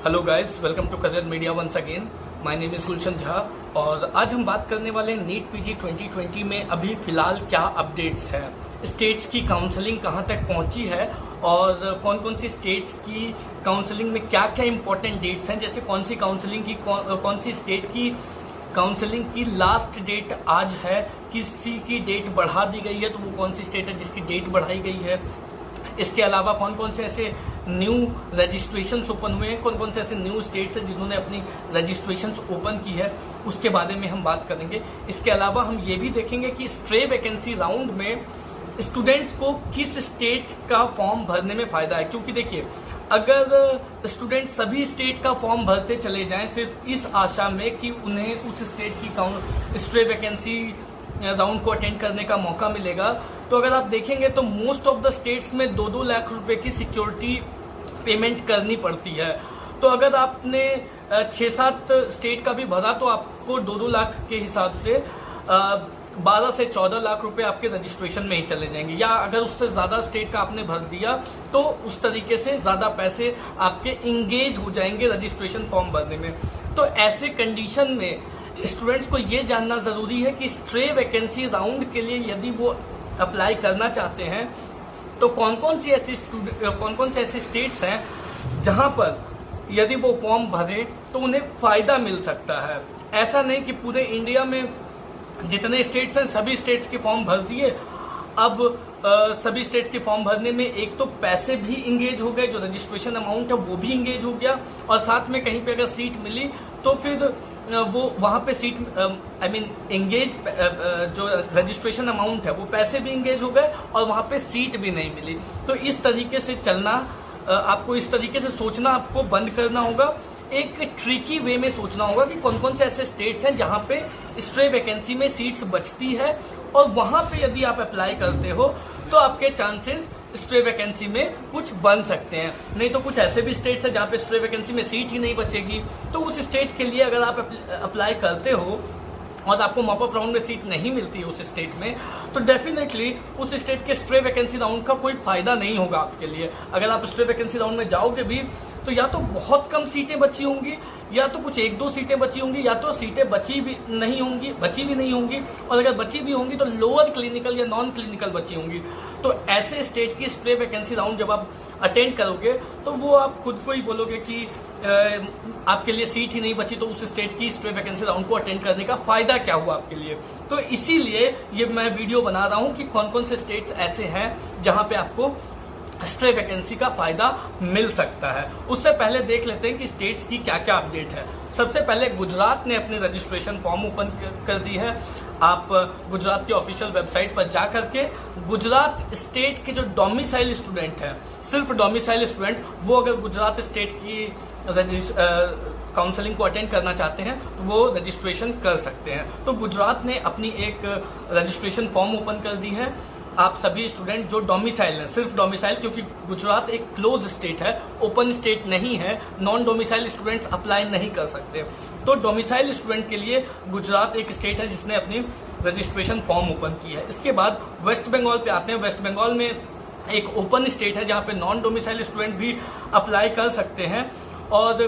Hello guys, welcome to career media once again. My name is Gulshan Jha और आज हम बात करने वाले हैं नीट पीजी 2020 में अभी फिलहाल क्या अपडेट्स हैं, स्टेट्स की काउंसलिंग कहां तक पहुंची है और कौन कौन सी स्टेट्स की काउंसलिंग में क्या क्या इंपॉर्टेंट डेट्स हैं। जैसे कौन सी काउंसलिंग की कौन सी स्टेट की काउंसलिंग की लास्ट डेट आज है, किसी की डेट बढ़ा दी गई है तो वो कौन सी स्टेट है जिसकी डेट बढ़ाई गई है। इसके अलावा कौन कौन से ऐसे न्यू रजिस्ट्रेशंस ओपन हुए हैं, कौन कौन से ऐसे न्यू स्टेट्स हैं जिन्होंने अपनी रजिस्ट्रेशंस ओपन की है, उसके बारे में हम बात करेंगे। इसके अलावा हम ये भी देखेंगे कि स्ट्रे वैकेंसी राउंड में स्टूडेंट्स को किस स्टेट का फॉर्म भरने में फायदा है। क्योंकि देखिए, अगर स्टूडेंट सभी स्टेट का फॉर्म भरते चले जाएं सिर्फ इस आशा में कि उन्हें उस स्टेट की स्ट्रे वैकेंसी राउंड को अटेंड करने का मौका मिलेगा, तो अगर आप देखेंगे तो मोस्ट ऑफ द स्टेट्स में 2-2 लाख रुपए की सिक्योरिटी पेमेंट करनी पड़ती है। तो अगर आपने 6-7 स्टेट का भी भरा तो आपको 2-2 लाख के हिसाब से 12 से 14 लाख रुपए आपके रजिस्ट्रेशन में ही चले जाएंगे। या अगर उससे ज्यादा स्टेट का आपने भर दिया तो उस तरीके से ज्यादा पैसे आपके इंगेज हो जाएंगे रजिस्ट्रेशन फॉर्म भरने में। तो ऐसे कंडीशन में स्टूडेंट्स को ये जानना जरूरी है कि स्ट्रे वैकेंसी राउंड के लिए यदि वो अप्लाई करना चाहते हैं तो कौन कौन से ऐसे स्टेट्स हैं जहां पर यदि वो फॉर्म भरें तो उन्हें फायदा मिल सकता है। ऐसा नहीं कि पूरे इंडिया में जितने स्टेट्स हैं सभी स्टेट्स के फॉर्म भर दिए। अब सभी स्टेट्स के फॉर्म भरने में एक तो पैसे भी इंगेज हो गए, जो रजिस्ट्रेशन अमाउंट है वो भी इंगेज हो गया, और साथ में कहीं पे अगर सीट मिली तो फिर वो वहां पे सीट एंगेज जो रजिस्ट्रेशन अमाउंट है वो पैसे भी इंगेज हो गए और वहां पे सीट भी नहीं मिली। तो इस तरीके से चलना, आपको इस तरीके से सोचना आपको बंद करना होगा। एक ट्रिकी वे में सोचना होगा कि कौन कौन से ऐसे स्टेट्स हैं जहां पे स्ट्रे वैकेंसी में सीट्स बचती है और वहां पे यदि आप अप्लाई करते हो तो आपके चांसेस स्ट्रे वैकेंसी में कुछ बन सकते हैं। नहीं तो कुछ ऐसे भी स्टेट्स हैं जहां पे स्ट्रे वैकेंसी में सीट ही नहीं बचेगी, तो उस स्टेट के लिए अगर आप अप्लाई करते हो और आपको मॉपअप राउंड में सीट नहीं मिलती है उस स्टेट में, तो डेफिनेटली उस स्टेट के स्ट्रे वैकेंसी राउंड का कोई फायदा नहीं होगा आपके लिए। अगर आप स्ट्रे वैकेंसी राउंड में जाओगे भी तो या तो बहुत कम सीटें बची होंगी, या तो कुछ 1-2 सीटें बची होंगी, या तो सीटें बची भी नहीं होंगी, और अगर बची भी होंगी तो लोअर क्लिनिकल या नॉन क्लिनिकल बची होंगी। तो ऐसे स्टेट की स्ट्रे वैकेंसी राउंड जब आप अटेंड करोगे तो वो आप खुद को ही बोलोगे कि आपके लिए सीट ही नहीं बची, तो उस स्टेट की स्ट्रे वैकेंसी राउंड को अटेंड करने का फायदा क्या हुआ आपके लिए। तो इसीलिए ये मैं वीडियो बना रहा हूं कि कौन कौन से स्टेट्स ऐसे हैं जहां पे आपको स्ट्रे वैकेंसी का फायदा मिल सकता है। उससे पहले देख लेते हैं कि स्टेट्स की क्या क्या अपडेट है। सबसे पहले गुजरात ने अपनी रजिस्ट्रेशन फॉर्म ओपन कर दी है। आप गुजरात की ऑफिशियल वेबसाइट पर जा करके गुजरात स्टेट के जो डोमिसाइल स्टूडेंट हैं, सिर्फ डोमिसाइल स्टूडेंट, वो अगर गुजरात स्टेट की काउंसलिंग को अटेंड करना चाहते हैं तो वो रजिस्ट्रेशन कर सकते हैं। तो गुजरात ने अपनी एक रजिस्ट्रेशन फॉर्म ओपन कर दी है। आप सभी स्टूडेंट जो डोमिसाइल हैं, सिर्फ डोमिसाइल, क्योंकि गुजरात एक क्लोज स्टेट है, ओपन स्टेट नहीं है, नॉन डोमिसाइल स्टूडेंट्स अप्लाई नहीं कर सकते। तो डोमिसाइल स्टूडेंट के लिए गुजरात एक स्टेट है जिसने अपनी रजिस्ट्रेशन फॉर्म ओपन की है। इसके बाद वेस्ट बंगाल पे आते हैं। वेस्ट बंगाल में एक ओपन स्टेट है जहां पे नॉन डोमिसाइल स्टूडेंट भी अप्लाई कर सकते हैं। और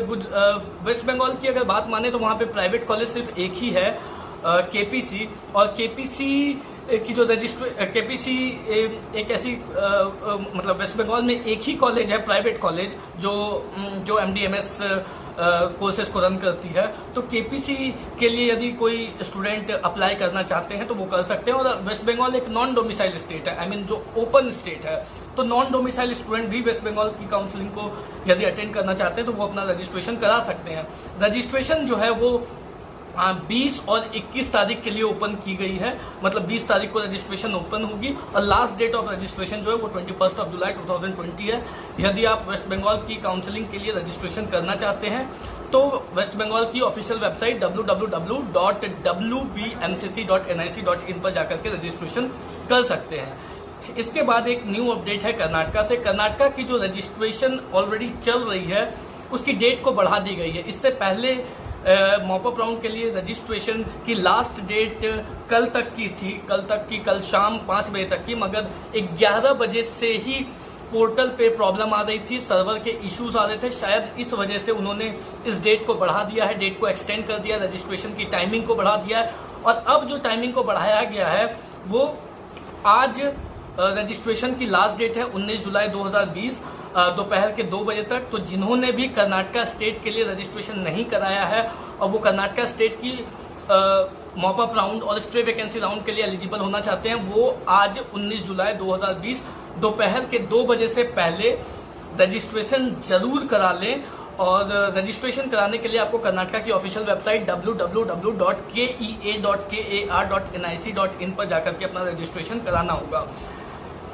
वेस्ट बंगाल की अगर बात माने तो वहां पे प्राइवेट कॉलेज सिर्फ एक ही है, केपीसी। और केपीसी की जो केपीसी एक ऐसी मतलब वेस्ट बंगाल में एक ही कॉलेज है, प्राइवेट कॉलेज, जो एमडीएमएस कोर्सेज को रन करती है। तो केपीसी के लिए यदि कोई स्टूडेंट अप्लाई करना चाहते हैं तो वो कर सकते हैं। और वेस्ट बंगाल एक नॉन डोमिसाइल स्टेट है, जो ओपन स्टेट है, तो नॉन डोमिसाइल स्टूडेंट भी वेस्ट बंगाल की काउंसलिंग को यदि अटेंड करना चाहते हैं तो वो अपना रजिस्ट्रेशन करा सकते हैं। रजिस्ट्रेशन जो है वो 20 और 21 तारीख के लिए ओपन की गई है। मतलब 20 तारीख को रजिस्ट्रेशन ओपन होगी और लास्ट डेट ऑफ रजिस्ट्रेशन जो है वो 21 जुलाई 2020 है। यदि आप वेस्ट बंगाल की काउंसलिंग के लिए रजिस्ट्रेशन करना चाहते हैं तो वेस्ट बंगाल की ऑफिशियल वेबसाइट www.wbmcc.nic.in पर जाकर के रजिस्ट्रेशन कर सकते हैं। इसके बाद एक न्यू अपडेट है कर्नाटका से। कर्नाटका की जो रजिस्ट्रेशन ऑलरेडी चल रही है उसकी डेट को बढ़ा दी गई है। इससे पहले मॉपअप राउंड के लिए रजिस्ट्रेशन की लास्ट डेट कल शाम 5 बजे तक की, मगर 11 बजे से ही पोर्टल पे प्रॉब्लम आ रही थी, सर्वर के इश्यूज आ रहे थे, शायद इस वजह से उन्होंने इस डेट को बढ़ा दिया है, डेट को एक्सटेंड कर दिया, रजिस्ट्रेशन की टाइमिंग को बढ़ा दिया है। और अब जो टाइमिंग को बढ़ाया गया है वो आज रजिस्ट्रेशन की लास्ट डेट है 19 जुलाई 2020 दोपहर के 2 बजे तक। तो जिन्होंने भी कर्नाटका स्टेट के लिए रजिस्ट्रेशन नहीं कराया है और वो कर्नाटका स्टेट की मॉप अप राउंड और स्ट्रे वैकेंसी राउंड के लिए एलिजिबल होना चाहते हैं, वो आज 19 जुलाई 2020 दोपहर के 2 बजे से पहले रजिस्ट्रेशन जरूर करा लें। और रजिस्ट्रेशन कराने के लिए आपको कर्नाटका की ऑफिशियल वेबसाइट www.kea.kar.nic.in पर जाकर के अपना रजिस्ट्रेशन कराना होगा।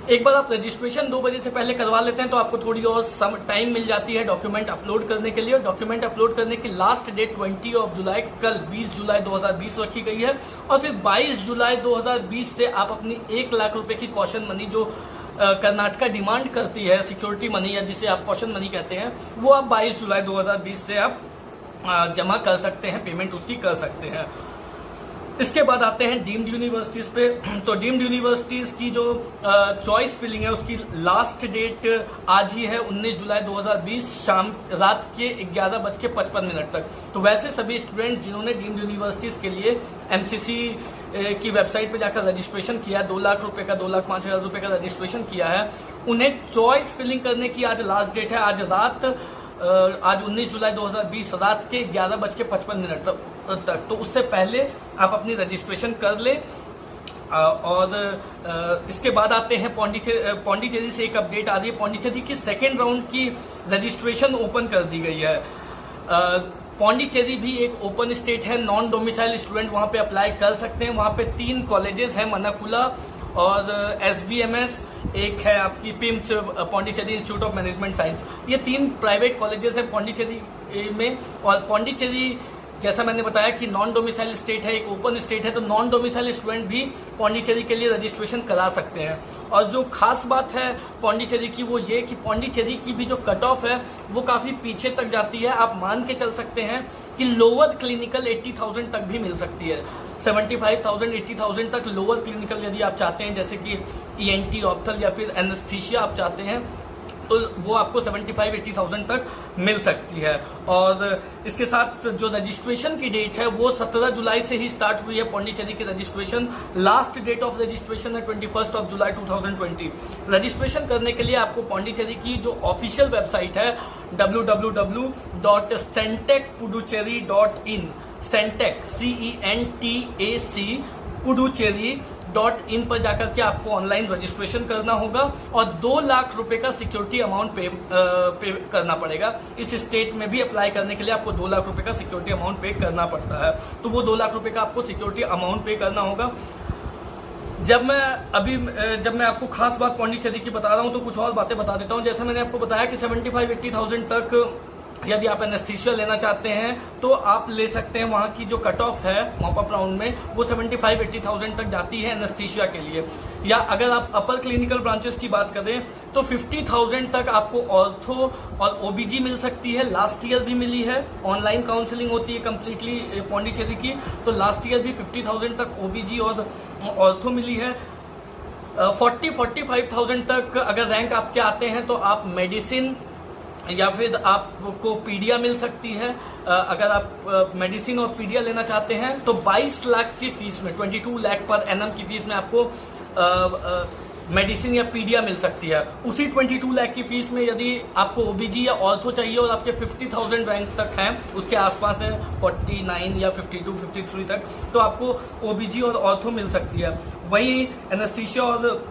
एक बार आप रजिस्ट्रेशन 2 बजे से पहले करवा लेते हैं तो आपको थोड़ी और टाइम मिल जाती है डॉक्यूमेंट अपलोड करने के लिए। डॉक्यूमेंट अपलोड करने की लास्ट डेट 20 जुलाई कल 20 जुलाई 2020 रखी गई है। और फिर 22 जुलाई 2020 से आप अपनी 1 लाख रुपए की कॉशन मनी जो कर्नाटका डिमांड करती है, सिक्योरिटी मनी या जिसे आप कॉशन मनी कहते हैं, वो आप 22 जुलाई 2020 से आप जमा कर सकते हैं, पेमेंट उसकी कर सकते हैं। इसके बाद आते हैं डीम्ड यूनिवर्सिटीज पे। तो डीम्ड यूनिवर्सिटीज की जो चॉइस फिलिंग है उसकी लास्ट डेट आज ही है 19 जुलाई 2020 शाम रात के 11:55 तक। तो वैसे सभी स्टूडेंट जिन्होंने डीम्ड यूनिवर्सिटीज के लिए एमसीसी की वेबसाइट पे जाकर रजिस्ट्रेशन किया, 2 लाख रुपए का 2,05,000 रुपए का रजिस्ट्रेशन किया है, उन्हें चॉइस फिलिंग करने की आज लास्ट डेट है। आज 19 जुलाई 2020 रात के 11:55 तक। तो उससे पहले आप अपनी रजिस्ट्रेशन कर ले। और इसके बाद आते हैं पौंडीचेरी से एक अपडेट आ रही है। पौंडीचेरी की सेकेंड राउंड की रजिस्ट्रेशन ओपन कर दी गई है। पौंडीचेरी भी एक ओपन स्टेट है, नॉन डोमिसाइल स्टूडेंट वहां पे अप्लाई कर सकते हैं। वहां पे 3 कॉलेजेस हैं, मनाकुला और SBMS, एक है आपकी PIMS Pondicherry institute of management science. ये 3 प्राइवेट कॉलेजेस हैं पौंडीचेरी में। और पौंडीचेरी जैसा मैंने बताया कि नॉन डोमिसाइल स्टेट है, एक ओपन स्टेट है, तो नॉन डोमिसाइल स्टूडेंट भी पौंडीचेरी के लिए रजिस्ट्रेशन करा सकते हैं। और जो खास बात है पौंडीचेरी की वो ये कि पौंडीचेरी की भी जो कट ऑफ है वो काफी पीछे तक जाती है। आप मान के चल सकते हैं कि लोअर क्लिनिकल 80,000 तक भी मिल सकती है। 75,000 80,000 तक लोअर क्लिनिकल यदि आप चाहते हैं, जैसे कि ENT ऑप्थल या फिर एनेस्थीसिया आप चाहते हैं, तो वो आपको 75-80,000 तक मिल सकती है। और इसके साथ जो रजिस्ट्रेशन की डेट है वो 17 जुलाई से ही स्टार्ट हुई है पौंडीचेरी की registration. Last date of registration है 21 जुलाई 2020। रजिस्ट्रेशन करने के लिए आपको पौंडीचेरी की जो ऑफिशियल वेबसाइट है www.centecpuducherry.in, सेंटेक CENTAC पुडुचेरी.in पर जाकर के आपको ऑनलाइन रजिस्ट्रेशन करना होगा और 2 लाख रुपए का सिक्योरिटी अमाउंट पे करना पड़ेगा। इस स्टेट में भी अप्लाई करने के लिए आपको 2 लाख रुपए का सिक्योरिटी अमाउंट पे करना पड़ता है। तो वो 2 लाख रुपए का आपको सिक्योरिटी अमाउंट पे करना होगा। जब मैं आपको खास बात पौंडीचेरी की बता रहा हूं तो कुछ और बातें बता देता हूं। जैसे मैंने आपको बताया कि 75-80,000 तक यदि आप एनेस्थीसिया लेना चाहते हैं तो आप ले सकते हैं। वहां की जो कट ऑफ है मॉप अप राउंड में वो 75-80,000 तक जाती है एनेस्थीसिया के लिए। या अगर आप अपर क्लिनिकल ब्रांचेस की बात करें तो 50,000 तक आपको ऑर्थो और OBG मिल सकती है। लास्ट ईयर भी मिली है, ऑनलाइन काउंसलिंग होती है कम्प्लीटली पौंडीचेरी की, तो लास्ट ईयर भी 50,000 तक OBG और ऑर्थो मिली है। 40-45,000 तक अगर रैंक आपके आते हैं तो आप मेडिसिन या फिर आपको पीडिया मिल सकती है। अगर आप मेडिसिन और पीडिया लेना चाहते हैं तो 22 लाख की फीस में 22 लाख पर एनम की फीस में आपको मेडिसिन या पीडिया मिल सकती है। उसी 22 लाख की फीस में यदि आपको OBG या ऑर्थो चाहिए और आपके 50,000 रैंक तक हैं, उसके आसपास है 49 या 52-53 तक, तो आपको OBG और ऑर्थो मिल सकती है। वहीं एनेस्थीसिया और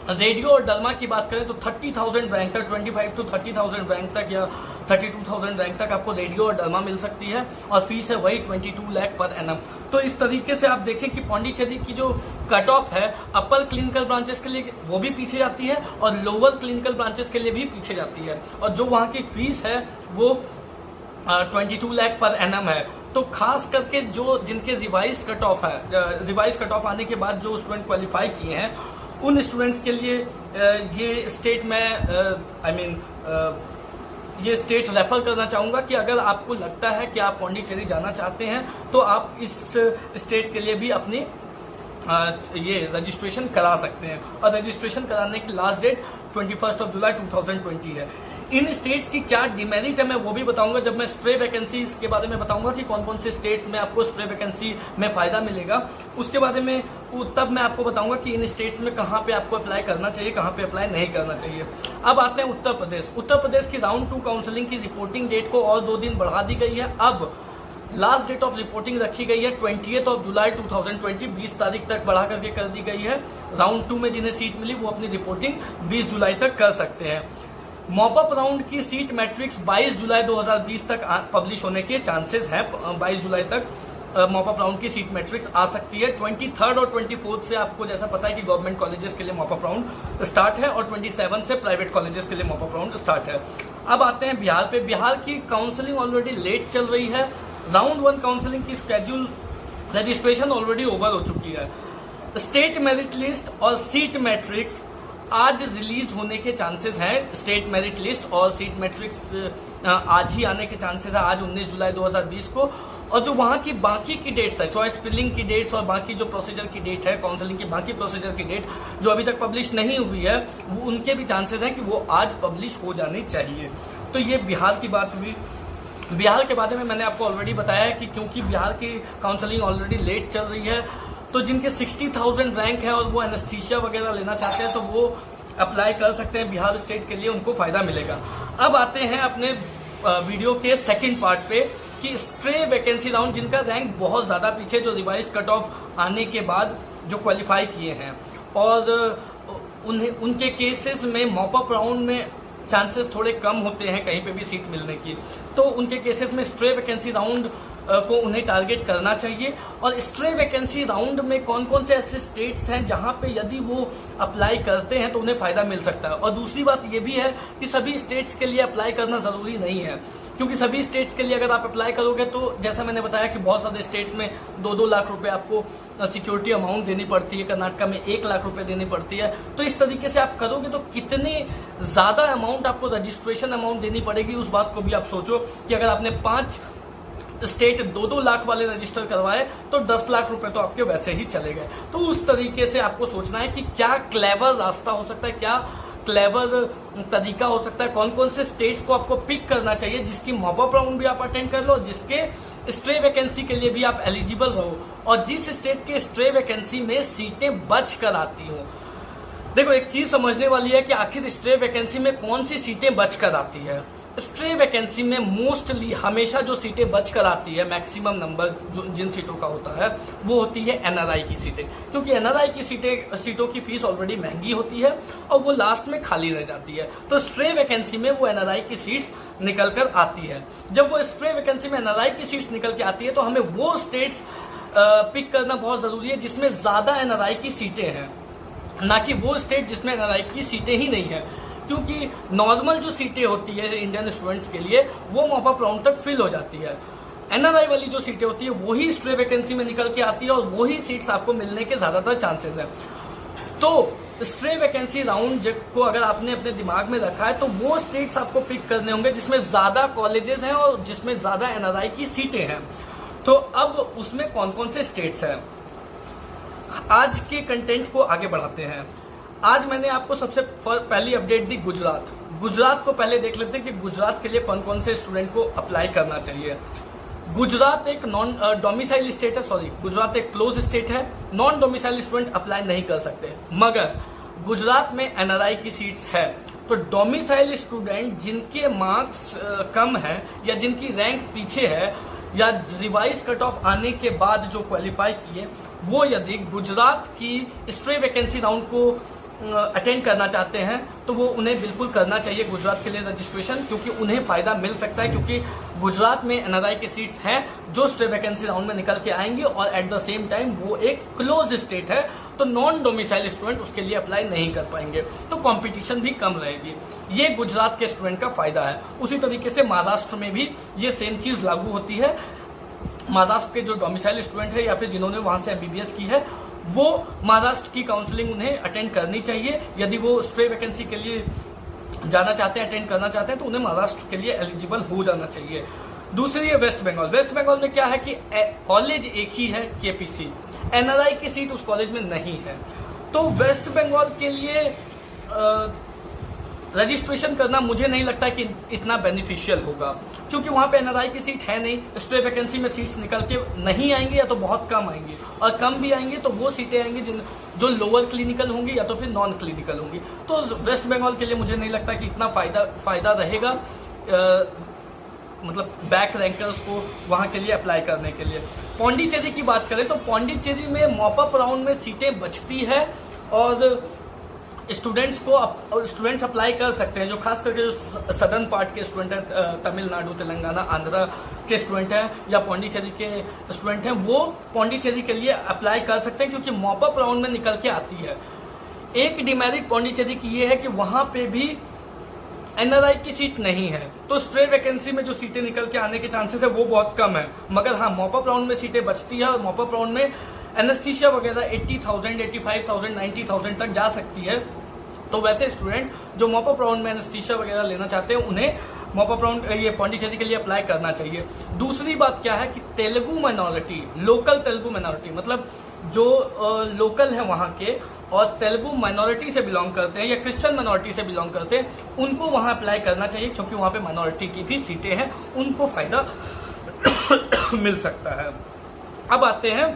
रेडियो और डर्मा की बात करें तो 30,000 रैंक तक, 25 to 30,000 रैंक तक या 32,000 रैंक तक आपको रेडियो और डर्मा मिल सकती है और फीस है वही 22 लाख पर एनम। तो इस तरीके से आप देखें कि पौंडीचेरी की जो कट ऑफ है अपर क्लिनिकल ब्रांचेस के लिए वो भी पीछे जाती है और लोअर क्लिनिकल ब्रांचेस के लिए भी पीछे जाती है। और जो वहां की फीस है वो 22 लाख पर एनम है। तो खास करके जो जिनके रिवाइज कट ऑफ है, रिवाइज कट ऑफ आने के बाद जो स्टूडेंट क्वालिफाई किए हैं उन स्टूडेंट्स के लिए ये स्टेट में ये स्टेट रेफर करना चाहूंगा कि अगर आपको लगता है कि आप पौंडीचेरी जाना चाहते हैं तो आप इस स्टेट के लिए भी अपनी ये रजिस्ट्रेशन करा सकते हैं। और रजिस्ट्रेशन कराने की लास्ट डेट 21 जुलाई 2020 है। इन स्टेट्स की क्या डिमेरिट है मैं वो भी बताऊंगा जब मैं स्ट्रे वैकेंसीज के बारे में बताऊंगा कि कौन कौन से स्टेट्स में आपको स्ट्रे वैकेंसी में फायदा मिलेगा। उसके बारे में तब मैं आपको बताऊंगा कि इन स्टेट्स में कहाँ पे आपको अप्लाई करना चाहिए, कहाँ पे अप्लाई नहीं करना चाहिए। अब आते हैं उत्तर प्रदेश। उत्तर प्रदेश की राउंड 2 काउंसलिंग की रिपोर्टिंग डेट को और 2 दिन बढ़ा दी गई है। अब लास्ट डेट ऑफ रिपोर्टिंग रखी गई है 20 जुलाई 2020, 20 तारीख तक बढ़ा करके कर दी गई है। राउंड 2 में जिन्हें सीट मिली वो अपनी रिपोर्टिंग 20 जुलाई तक कर सकते हैं। मॉपअप राउंड की सीट मैट्रिक्स 22 जुलाई 2020 तक पब्लिश होने के चांसेस हैं। 22 जुलाई तक मॉपअप राउंड की सीट मैट्रिक्स आ सकती है। 23 और 24 से आपको जैसा पता है कि गवर्नमेंट कॉलेजेस के लिए मॉपअप राउंड स्टार्ट है और 27 से प्राइवेट कॉलेजेस के लिए मॉपअप राउंड स्टार्ट है। अब आते हैं बिहार पे। बिहार की काउंसलिंग ऑलरेडी लेट चल रही है। राउंड 1 काउंसलिंग की स्केड्यूल रजिस्ट्रेशन ऑलरेडी ओवर हो चुकी है। स्टेट मेरिट लिस्ट और सीट मैट्रिक्स आज रिलीज होने के चांसेस हैं। स्टेट मेरिट लिस्ट और सीट मैट्रिक्स आज ही आने के चांसेस है, आज 19 जुलाई 2020 को। और जो वहां की बाकी की डेट्स है, चॉइस फिलिंग की डेट्स और बाकी जो प्रोसीजर की डेट है, काउंसलिंग की बाकी प्रोसीजर की डेट जो अभी तक पब्लिश नहीं हुई है, वो उनके भी चांसेस हैं कि वो आज पब्लिश हो जानी चाहिए। तो ये बिहार की बात हुई। बिहार के बारे में मैंने आपको ऑलरेडी बताया है कि क्योंकि बिहार की काउंसलिंग ऑलरेडी लेट चल रही है, तो जिनके 60,000 रैंक है और वो एनेस्थीसिया वगैरह लेना चाहते हैं तो वो अप्लाई कर सकते हैं बिहार स्टेट के लिए, उनको फायदा मिलेगा। अब आते हैं अपने वीडियो के सेकंड पार्ट पे कि स्ट्रे वैकेंसी राउंड जिनका रैंक बहुत ज्यादा पीछे, जो रिवाइज कट ऑफ आने के बाद जो क्वालिफाई किए हैं और उनके केसेस में मॉपअप राउंड में चांसेस थोड़े कम होते हैं कहीं पे भी सीट मिलने की, तो उनके केसेस में स्ट्रे वैकेंसी राउंड को उन्हें टारगेट करना चाहिए। और स्ट्रे वैकेंसी राउंड में कौन कौन से ऐसे स्टेट्स हैं जहां पे यदि वो अप्लाई करते हैं तो उन्हें फायदा मिल सकता है। और दूसरी बात ये भी है कि सभी स्टेट्स के लिए अप्लाई करना जरूरी नहीं है, क्योंकि सभी स्टेट्स के लिए अगर आप अप्लाई करोगे तो जैसा मैंने बताया कि बहुत सारे स्टेट्स में 2-2 लाख रुपए आपको सिक्योरिटी अमाउंट देनी पड़ती है, कर्नाटका में 1 लाख रुपए देनी पड़ती है। तो इस तरीके से आप करोगे तो कितने ज्यादा अमाउंट आपको रजिस्ट्रेशन अमाउंट देनी पड़ेगी, उस बात को भी आप सोचो कि अगर आपने 5 स्टेट 2-2 लाख वाले रजिस्टर करवाए तो 10 लाख रुपए तो आपके वैसे ही चले गए। तो उस तरीके से आपको सोचना है कि क्या क्लेवर रास्ता हो सकता है, क्या क्लेवर तरीका हो सकता है, कौन कौन से स्टेट्स को आपको पिक करना चाहिए जिसकी मॉपअप राउंड भी आप अटेंड कर लो, जिसके स्ट्रे वैकेंसी के लिए भी आप एलिजिबल रहो और जिस स्टेट के स्ट्रे वैकेंसी में सीटें बच कर आती हो। देखो एक चीज समझने वाली है कि आखिर स्ट्रे वैकेंसी में कौन सी सीटें बच कर आती है। स्ट्रे वैकेंसी में मोस्टली हमेशा जो सीटें बच कर आती है, मैक्सिमम नंबर जो जिन सीटों का होता है वो होती है एनआरआई की सीटें, क्योंकि एनआरआई की सीटों की फीस ऑलरेडी महंगी होती है और वो लास्ट में खाली रह जाती है। तो स्ट्रे वैकेंसी में वो एनआरआई की सीट्स निकल कर आती है। जब वो स्ट्रे वैकेंसी में एनआरआई की सीट्स निकल के आती है तो हमें वो स्टेट्स पिक करना बहुत जरूरी है जिसमें ज्यादा एनआरआई की सीटें हैं, ना कि वो स्टेट जिसमें एनआरआई की सीटें ही नहीं है, क्योंकि नॉर्मल जो सीटें होती है इंडियन स्टूडेंट्स के लिए वो मॉपअप राउंड तक फिल हो जाती है। एनआरआई वाली जो सीटें होती है वही स्ट्रे वैकेंसी में निकल के आती है और वही सीट्स आपको मिलने के ज्यादातर चांसेस है। तो स्ट्रे वैकेंसी राउंड को अगर आपने अपने दिमाग में रखा है तो वो स्टेट्स आपको पिक करने होंगे जिसमें ज्यादा कॉलेजेस हैं और जिसमें ज्यादा एनआरआई की सीटें हैं। तो अब उसमें कौन कौन से स्टेट्स हैं, आज के कंटेंट को आगे बढ़ाते हैं। आज मैंने आपको सबसे पहली अपडेट दी गुजरात को पहले देख लेते हैं कि गुजरात के लिए कौन कौन से स्टूडेंट को अप्लाई करना चाहिए। गुजरात एक नॉन डोमिसाइल स्टेट है, गुजरात एक क्लोज स्टेट है, नॉन डोमिसाइल स्टूडेंट अप्लाई नहीं कर सकते, मगर गुजरात में एनआरआई की सीट्स है। तो डोमिसाइल स्टूडेंट जिनके मार्क्स कम है या जिनकी रैंक पीछे है या रिवाइज कट ऑफ आने के बाद जो क्वालिफाई किए, वो यदि गुजरात की स्ट्रे वैकेंसी राउंड को अटेंड करना चाहते हैं तो वो उन्हें बिल्कुल करना चाहिए गुजरात के लिए रजिस्ट्रेशन, क्योंकि उन्हें फायदा मिल सकता है, क्योंकि गुजरात में एनआरआई की सीट्स हैं जो स्ट्रे वैकेंसी राउंड में निकल के आएंगी और एट द सेम टाइम वो एक क्लोज स्टेट है, तो नॉन डोमिसाइल स्टूडेंट उसके लिए अप्लाई नहीं कर पाएंगे, तो कंपटीशन भी कम रहेगी। ये गुजरात के स्टूडेंट का फायदा है। उसी तरीके से महाराष्ट्र में भी ये सेम चीज लागू होती है। महाराष्ट्र के जो डोमिसाइल स्टूडेंट है या फिर जिन्होंने वहां से एमबीबीएस की है वो महाराष्ट्र की काउंसलिंग उन्हें अटेंड करनी चाहिए। यदि वो स्ट्रे वैकेंसी के लिए जाना चाहते हैं, अटेंड करना चाहते हैं, तो उन्हें महाराष्ट्र के लिए एलिजिबल हो जाना चाहिए। दूसरी है वेस्ट बंगाल। वेस्ट बंगाल में क्या है कि कॉलेज एक ही है, केपीसी। एनआरआई की सीट उस कॉलेज में नहीं है। तो वेस्ट बंगाल के लिए रजिस्ट्रेशन करना मुझे नहीं लगता कि इतना बेनिफिशियल होगा, क्योंकि वहां पे एनआरआई की सीट है नहीं। स्ट्रे वैकेंसी में सीट्स निकल के नहीं आएंगी या तो बहुत कम आएंगी, और कम भी आएंगी तो वो सीटें आएंगी जो लोअर क्लिनिकल होंगी या तो फिर नॉन क्लिनिकल होंगी। तो वेस्ट बंगाल के लिए मुझे नहीं लगता कि इतना फायदा रहेगा मतलब बैक रैंकर्स को वहां के लिए अप्लाई करने के लिए। पौंडीचेरी की बात करें तो पौंडीचेरी में मॉप अप राउंड में सीटें बचती है और स्टूडेंट्स अप्लाई कर सकते हैं, जो खास करके जो सदर्न पार्ट के स्टूडेंट हैं, तमिलनाडु, तेलंगाना, आंध्र के स्टूडेंट हैं या पौंडीचेरी के स्टूडेंट हैं, वो पौंडीचेरी के लिए अप्लाई कर सकते हैं क्योंकि मॉप अप राउंड में निकल के आती है। एक डिमेरिट पौंडीचेरी की ये है कि वहां पे भी एनआरआई की सीट नहीं है, तो स्ट्रे वैकेंसी में जो सीटें निकल के आने के चांसेस है वो बहुत कम है। मगर हाँ, मॉप अप राउंड में सीटें बचती है और मॉप अप राउंड में एनेस्थीसिया वगैरह 80,000, 85,000, 90,000 तक जा सकती है। तो वैसे स्टूडेंट जो मॉप अप राउंड में एनेस्थीसिया वगैरह लेना चाहते हैं उन्हें मॉप अप राउंड ये पौंडीचेरी के लिए अप्लाई करना चाहिए। दूसरी बात क्या है कि Telugu minority, local Telugu minority मतलब जो लोकल है वहां के और तेलुगु माइनॉरिटी से बिलोंग करते हैं या क्रिश्चियन माइनॉरिटी से बिलोंग करते हैं, उनको वहां अप्लाई करना चाहिए क्योंकि वहां पे माइनॉरिटी की भी सीटें हैं, उनको फायदा मिल सकता है। अब आते हैं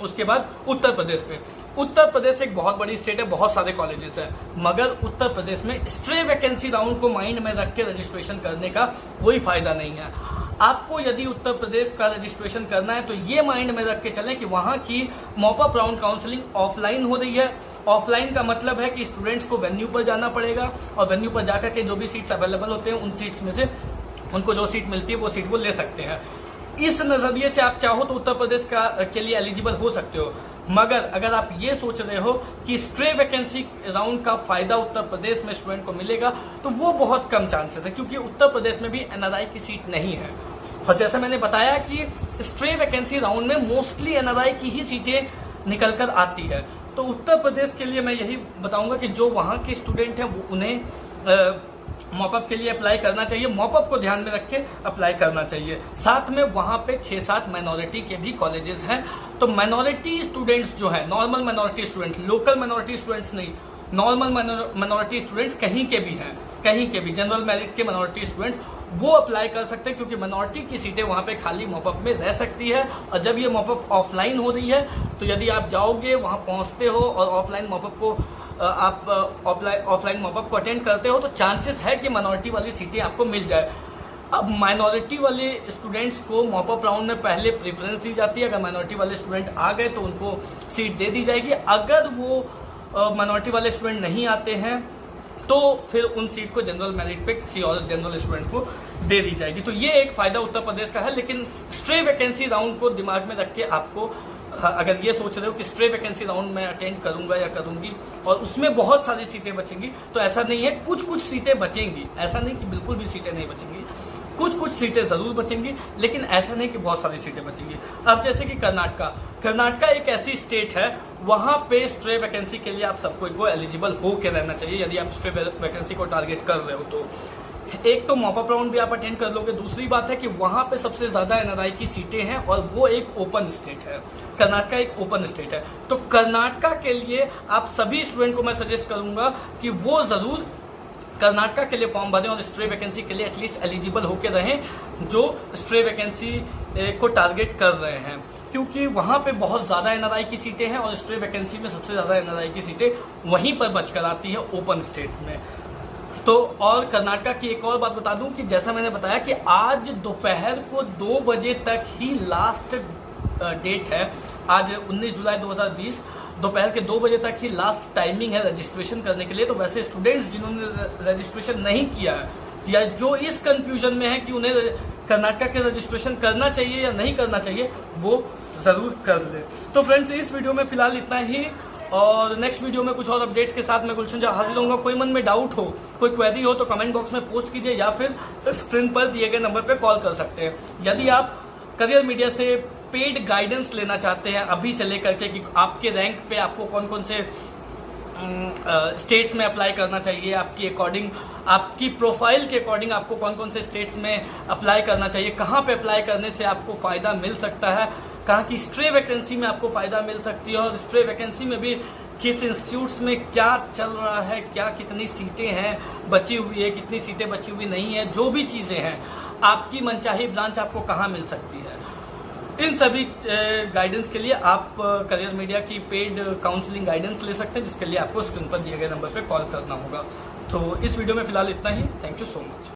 उसके बाद उत्तर प्रदेश पे। उत्तर प्रदेश एक बहुत बड़ी स्टेट है, बहुत सारे कॉलेजेस हैं, मगर उत्तर प्रदेश में स्ट्रे वैकेंसी राउंड को माइंड में रख के रजिस्ट्रेशन करने का कोई फायदा नहीं है। आपको यदि उत्तर प्रदेश का रजिस्ट्रेशन करना है तो ये माइंड में रख के चलें कि वहां की mop up round counselling offline हो रही है। ऑफलाइन का मतलब है कि स्टूडेंट्स को वेन्यू पर जाना पड़ेगा और वेन्यू पर जाकर के जो भी सीट्स अवेलेबल होते हैं उन सीट्स में से उनको जो सीट मिलती है वो सीट वो ले सकते हैं। इस नजरिए से आप चाहो तो उत्तर प्रदेश के लिए एलिजिबल हो सकते हो, मगर अगर आप ये सोच रहे हो कि स्ट्रे वैकेंसी राउंड का फायदा उत्तर प्रदेश में स्टूडेंट को मिलेगा तो वो बहुत कम चांसेस है, क्योंकि उत्तर प्रदेश में भी एनआरआई की सीट नहीं है। और जैसा मैंने बताया कि स्ट्रे वैकेंसी राउंड में मोस्टली एनआरआई की ही सीटें निकल कर आती है। तो उत्तर प्रदेश के लिए मैं यही बताऊंगा कि जो वहां के स्टूडेंट हैं वो उन्हें मॉपअप के लिए अप्लाई करना चाहिए, मॉपअप को ध्यान में रख के अप्लाई करना चाहिए। साथ में वहां पे 6-7 माइनॉरिटी के भी कॉलेजेस हैं, तो माइनॉरिटी स्टूडेंट्स जो है, normal minority students, local minority students नहीं, नॉर्मल माइनॉरिटी स्टूडेंट्स कहीं के भी हैं, कहीं के भी जनरल मेरिट के माइनॉरिटी स्टूडेंट्स वो अप्लाई कर सकते हैं, क्योंकि माइनॉरिटी की सीटें वहां पे खाली मॉपअप में रह सकती है। और जब ये मॉपअप ऑफलाइन हो रही है तो यदि आप जाओगे वहां पहुंचते हो और ऑफलाइन मॉपअप को आप ऑफलाइन मॉपअप को अटेंड करते हो तो चांसेस है कि माइनॉरिटी वाली सीटें आपको मिल जाए। अब माइनॉरिटी वाले स्टूडेंट्स को मॉपअप राउंड में पहले प्रेफरेंस दी जाती है, अगर माइनॉरिटी वाले स्टूडेंट आ गए तो उनको सीट दे दी जाएगी। अगर वो माइनॉरिटी वाले स्टूडेंट नहीं आते हैं तो फिर उन सीट को जनरल मेरिट पे किसी और जनरल स्टूडेंट को दे दी जाएगी। तो ये एक फायदा उत्तर प्रदेश का है, लेकिन स्ट्रे वैकेंसी राउंड को दिमाग में रख के आपको, अगर ये सोच रहे हो कि स्ट्रे वैकेंसी राउंड में अटेंड करूंगा या करूंगी और उसमें बहुत सारी सीटें बचेंगी, तो ऐसा नहीं है। कुछ कुछ सीटें बचेंगी, ऐसा नहीं कि बिल्कुल भी सीटें नहीं बचेंगी, कुछ कुछ सीटें जरूर बचेंगी, लेकिन ऐसा नहीं कि बहुत सारी सीटें बचेंगी। अब जैसे कि कर्नाटका एक ऐसी स्टेट है, वहां पे स्ट्रे वैकेंसी के लिए आप सबको एलिजिबल हो के रहना चाहिए यदि आप स्ट्रे वैकेंसी को टारगेट कर रहे हो तो। एक तो मॉपअप राउंड भी आप अटेंड कर लोगे, दूसरी बात है कि वहां पे सबसे ज्यादा एनआरआई की सीटें हैं और वो एक ओपन स्टेट है, कर्नाटका एक ओपन स्टेट है। तो कर्नाटका के लिए आप सभी स्टूडेंट को मैं सजेस्ट करूंगा कि वो जरूर कर्नाटका के लिए फॉर्म भरें और स्ट्रे वैकेंसी के लिए एटलीस्ट एलिजिबल होकर रहें जो स्ट्रे वैकेंसी को टारगेट कर रहे हैं, क्योंकि वहां पे बहुत ज्यादा एनआरआई की सीटें हैं और स्ट्रे वैकेंसी में सबसे ज्यादा एनआरआई की सीटें वहीं पर बचकर आती है ओपन स्टेट्स में। तो और कर्नाटका की एक और बात बता दूं कि जैसा मैंने बताया कि आज दोपहर को 2 बजे तक ही लास्ट डेट है, आज 19 जुलाई 2020 दोपहर के 2 बजे तक ही लास्ट टाइमिंग है रजिस्ट्रेशन करने के लिए। तो वैसे स्टूडेंट्स जिन्होंने रजिस्ट्रेशन नहीं किया है या जो इस कंफ्यूजन में है कि उन्हें कर्नाटका के रजिस्ट्रेशन करना चाहिए या नहीं करना चाहिए, वो जरूर कर ले। तो फ्रेंड्स, इस वीडियो में फिलहाल इतना ही, और नेक्स्ट वीडियो में कुछ और अपडेट्स के साथ मैं गुलशन झा हाजिर होऊंगा। कोई मन में डाउट हो, कोई क्वेरी हो तो कमेंट बॉक्स में पोस्ट कीजिए या फिर स्क्रीन पर दिए गए नंबर पर कॉल कर सकते हैं। यदि आप करियर मीडिया से पेड गाइडेंस लेना चाहते हैं अभी से लेकर के कि आपके रैंक पे आपको कौन कौन से स्टेट्स में अप्लाई करना चाहिए, आपकी अकॉर्डिंग, आपकी प्रोफाइल के अकॉर्डिंग आपको कौन कौन से स्टेट्स में अप्लाई करना चाहिए, कहाँ पे अप्लाई करने से आपको फायदा मिल सकता है, कहाँ की स्ट्रे वैकेंसी में आपको फायदा मिल सकती है, और स्ट्रे वैकेंसी में भी किस इंस्टीट्यूट्स में क्या चल रहा है, क्या कितनी सीटें हैं बची हुई है, कितनी सीटें बची हुई नहीं है, जो भी चीजें हैं, आपकी मनचाही ब्रांच आपको कहाँ मिल सकती है, इन सभी गाइडेंस के लिए आप करियर मीडिया की पेड काउंसलिंग गाइडेंस ले सकते हैं, जिसके लिए आपको स्क्रीन पर दिए गए नंबर पर कॉल करना होगा। तो इस वीडियो में फिलहाल इतना ही। Thank you so much.